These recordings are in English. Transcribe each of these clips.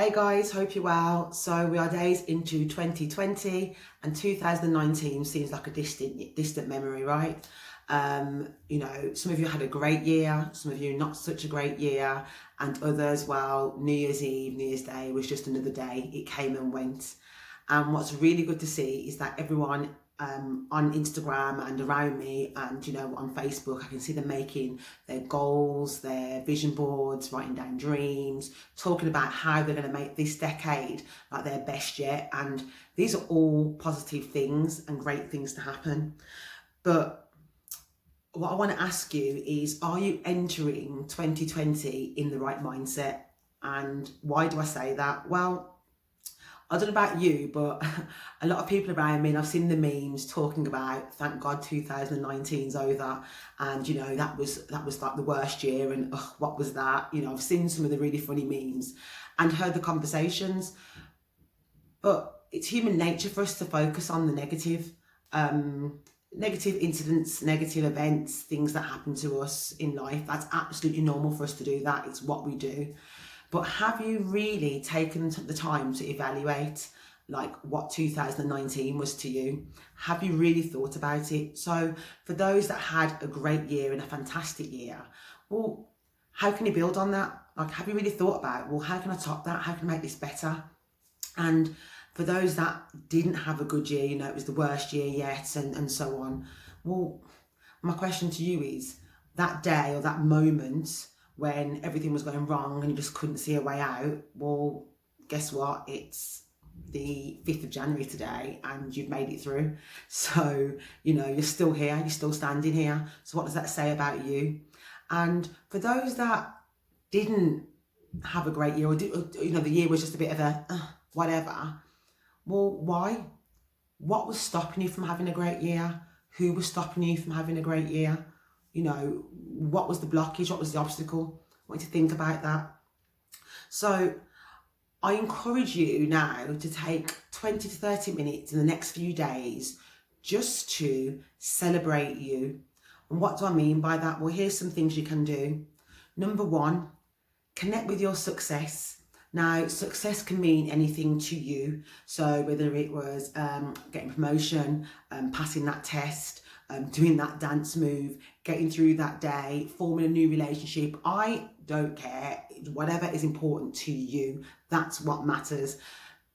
Hey guys, hope you're well. So we are days into 2020 and 2019 seems like a distant memory, right? Some of you had a great year, some of you not such a great year, and others, well, New Year's Eve, New Year's Day was just another day. It came and went. And what's really good to see is that everyone on Instagram and around me and on Facebook, I can see them making their goals, their vision boards, writing down dreams, talking about how they're going to make this decade like their best yet. And these are all positive things and great things to happen. But what I want to ask you is, are you entering 2020 in the right mindset? And why do I say that? Well, I don't know about you, but a lot of people around me, and I've seen the memes talking about, thank God 2019's over, and that was like the worst year, and what was that? I've seen some of the really funny memes and heard the conversations, but it's human nature for us to focus on the negative. Negative incidents, negative events, things that happen to us in life. That's absolutely normal for us to do that. It's what we do. But have you really taken the time to evaluate like what 2019 was to you? Have you really thought about it? So for those that had a great year and a fantastic year, well, how can you build on that? Like, have you really thought about, well, how can I top that? How can I make this better? And for those that didn't have a good year, it was the worst year yet, and so on. Well, my question to you is, that day or that moment when everything was going wrong and you just couldn't see a way out, well, guess what? It's the 5th of January today and you've made it through. So, you're still here, you're still standing here. So what does that say about you? And for those that didn't have a great year, or the year was just a bit of a whatever, well, why? What was stopping you from having a great year? Who was stopping you from having a great year? What was the blockage? What was the obstacle? I want you to think about that. So I encourage you now to take 20 to 30 minutes in the next few days just to celebrate you. And what do I mean by that? Well, here's some things you can do. Number one, connect with your success. Now, success can mean anything to you. So whether it was getting promotion, passing that test, doing that dance move, getting through that day, forming a new relationship, I don't care. Whatever is important to you, that's what matters.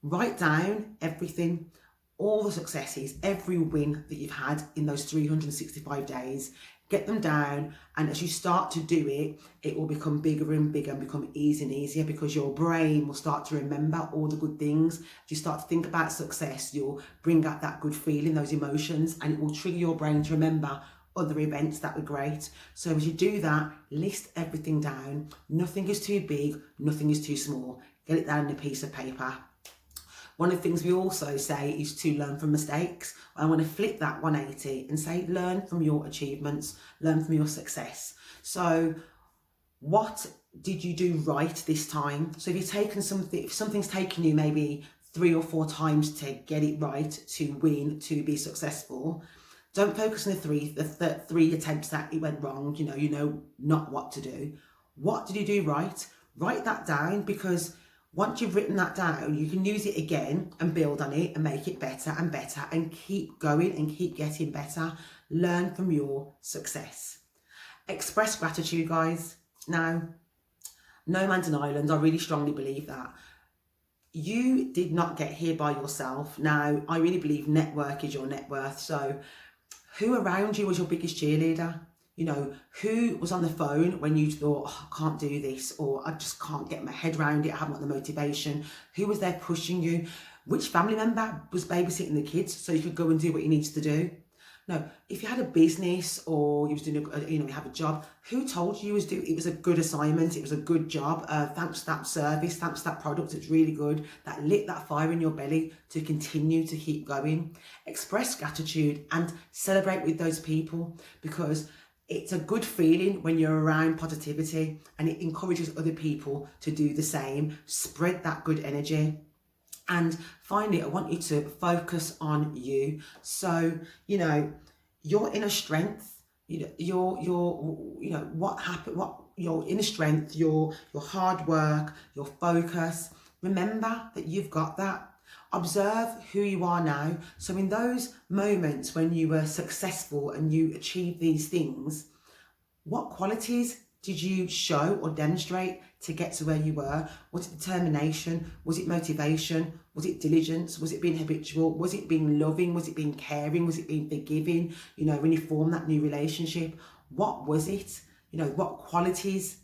Write down everything, all the successes, every win that you've had in those 365 days. Get them down, and as you start to do it, it will become bigger and bigger and become easier and easier, because your brain will start to remember all the good things. As you start to think about success, you'll bring out that good feeling, those emotions, and it will trigger your brain to remember other events that were great. So as you do that, list everything down. Nothing is too big, nothing is too small. Get it down on a piece of paper. One of the things we also say is to learn from mistakes. I want to flip that 180 and say, learn from your achievements, learn from your success. So what did you do right this time? So if you've taken something, if something's taken you maybe 3 or 4 times to get it right, to win, to be successful, don't focus on the three attempts that it went wrong. You know not what to do. What did you do right? Write that down, because once you've written that down, you can use it again and build on it and make it better and better and keep going and keep getting better. Learn from your success. Express gratitude, guys. Now, no man's an island. I really strongly believe that. You did not get here by yourself. Now, I really believe network is your net worth. So who around you was your biggest cheerleader? Who was on the phone when you thought, I can't do this, or I just can't get my head around it, I haven't got the motivation? Who was there pushing you? Which family member was babysitting the kids so you could go and do what you needed to do? No, if you had a business or you was doing you have a job, who told you it was a good assignment, it was a good job, thanks to that service, thanks to that product, it's really good, that lit that fire in your belly to continue to keep going. Express gratitude and celebrate with those people, because it's a good feeling when you're around positivity, and it encourages other people to do the same. Spread that good energy. And finally, I want you to focus on you. So, your inner strength, what happened, what your inner strength, your hard work, your focus, remember that you've got that. Observe who you are now. So in those moments when you were successful and you achieved these things, what qualities did you show or demonstrate to get to where you were? Was it determination? Was it motivation? Was it diligence? Was it being habitual? Was it being loving? Was it being caring? Was it being forgiving? You know, when you form that new relationship, what was it? You know, what qualities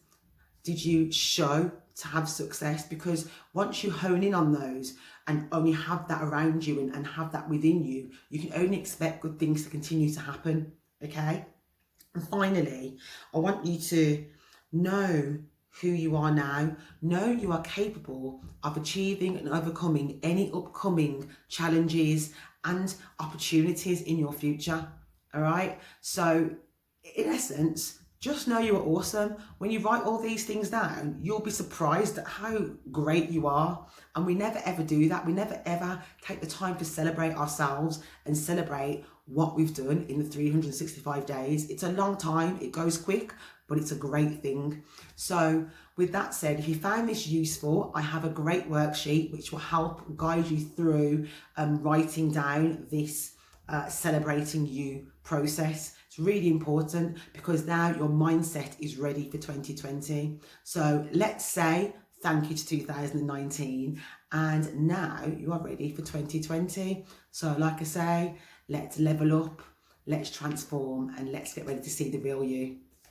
did you show to have success? Because once you hone in on those and only have that around you and have that within you, you can only expect good things to continue to happen, okay? And finally, I want you to know who you are now. Know you are capable of achieving and overcoming any upcoming challenges and opportunities in your future, all right? So in essence, just know you are awesome. When you write all these things down, you'll be surprised at how great you are. And we never ever do that. We never ever take the time to celebrate ourselves and celebrate what we've done in the 365 days. It's a long time, it goes quick, but it's a great thing. So with that said, if you found this useful, I have a great worksheet which will help guide you through writing down this celebrating you process. It's really important because now your mindset is ready for 2020. So let's say thank you to 2019 and now you are ready for 2020. So like I say, let's level up, let's transform, and let's get ready to see the real you.